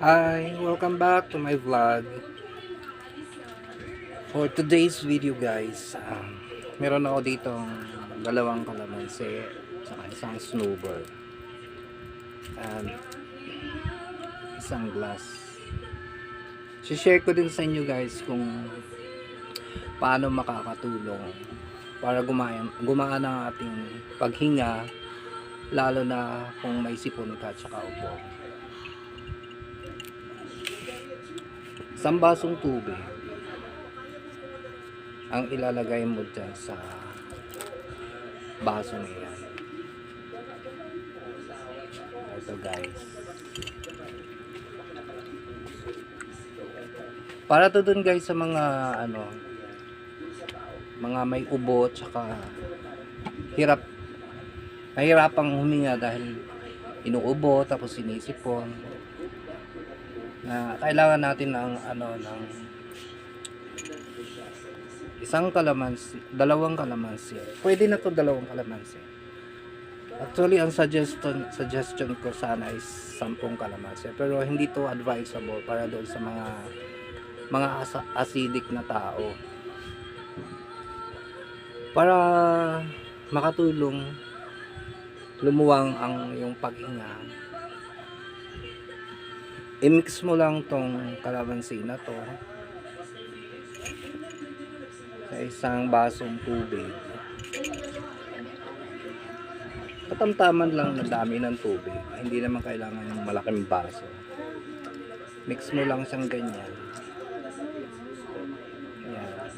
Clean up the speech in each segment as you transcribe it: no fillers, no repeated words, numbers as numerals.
Hi, welcome back to my vlog. For today's video guys, meron ako ditong dalawang kalamansi saka isang snowball and isang glass. Share ko din sa inyo guys kung paano makakatulong para gumaan ang ating paghinga, lalo na kung may sipon ka at saka ubo. Isang basong tubig ang ilalagay mo dyan sa baso na yan. Ito guys, para to dun guys sa mga mga may ubo tsaka nahirapang huminga dahil inuubo tapos sinisipon, na kailangan natin ng isang kalamansi, dalawang kalamansi. Pwede na to dalawang kalamansi. Actually, ang suggestion ko sana is 10 kalamansi. Pero hindi to advisable para doon sa mga acidic na tao. Para makatulong lumuwang ang yung paghinga, i-mix mo lang tong kalamansi na to sa isang basong tubig. Katamtaman lang na dami ng tubig, hindi naman kailangan ng malaking baso. Mix mo lang siyang ganyan. Ayan.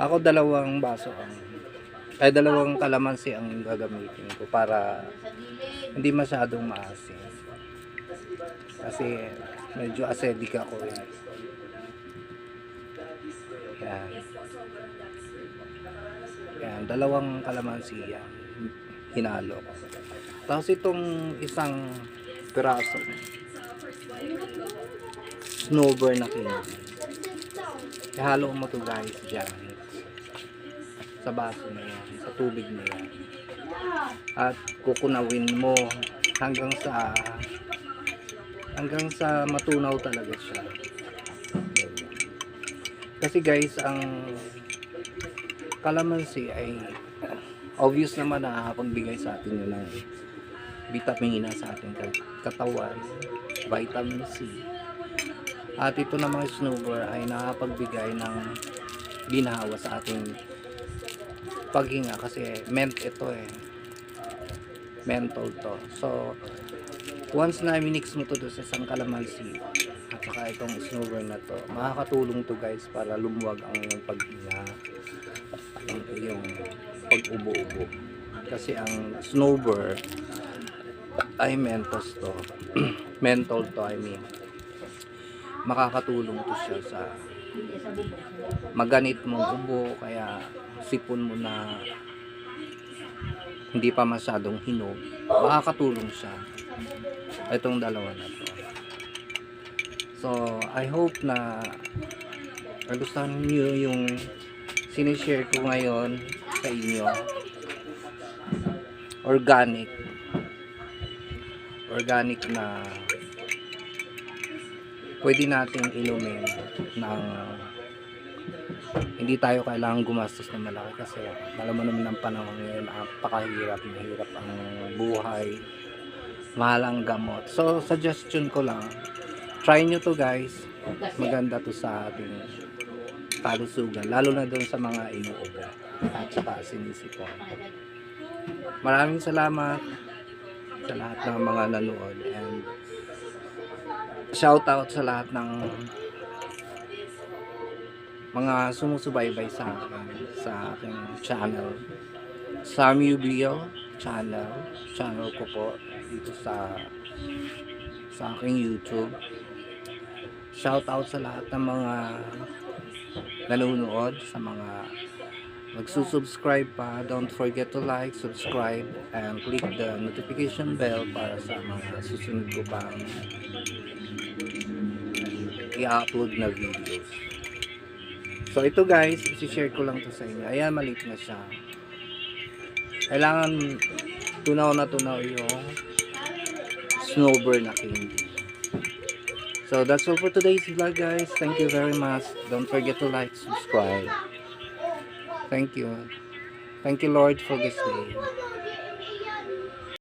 Ako dalawang kalamansi ang gagamitin ko para hindi masyadong maasim, kasi medyo acidic ako eh. Yan. Yan, dalawang kalamansi yan, hinalo ko. Tapos itong isang piraso snowball na candy, ihalo mo to guys dyan sa baso na yan, sa tubig na yan, at kukunawin mo hanggang sa matunaw talaga siya. Kasi guys, ang kalamansi ay obvious naman na nakakapagbigay sa atin yun ng vitamina sa ating katawan, vitamin C. At ito na mga snowball ay nakakapagbigay ng ginhawa sa ating paghinga, kasi menthol to. So once na minix mo to sa isang kalamansi at saka itong snowball na to, makakatulong to guys para lumuwag ang iyong paghinga, ang iyong pag-ubo-ubo. Kasi ang snowball ay menthol to, I mean. Makakatulong to siya sa maganit mong ubo, kaya sipon mo na hindi pa masyadong hinog, makakatulong siya itong dalawa na to. So I hope na nagustuhan niyo yung sinishare ko ngayon sa inyo. Organic na pwede nating inumin ng hindi tayo kailangan gumastos ng malaki, kasi alam mo naman ng panahon ngayon, mahirap ang buhay, mahal ang gamot. So suggestion ko lang, try nyo to guys, maganda to sa ating kalusugan, lalo na doon sa mga inuubo at saka sinisipon. Maraming salamat sa lahat ng mga nanood, and shout out sa lahat ng mga sumusubaybay sa aking channel, Samu Bio channel ko po dito sa aking YouTube. Shout out sa lahat ng mga nanonood, sa mga magsusubscribe pa. Don't forget to like, subscribe, and click the notification bell para sa mga susunod ko pang i-upload na videos. So ito guys, isi-share ko lang to sa inyo. Ayan, maliit na siya. Kailangan tunaw na tunaw yung snowball na candy. So that's all for today's vlog, guys. Thank you very much. Don't forget to like, subscribe. Thank you. Thank you, Lord, for this day.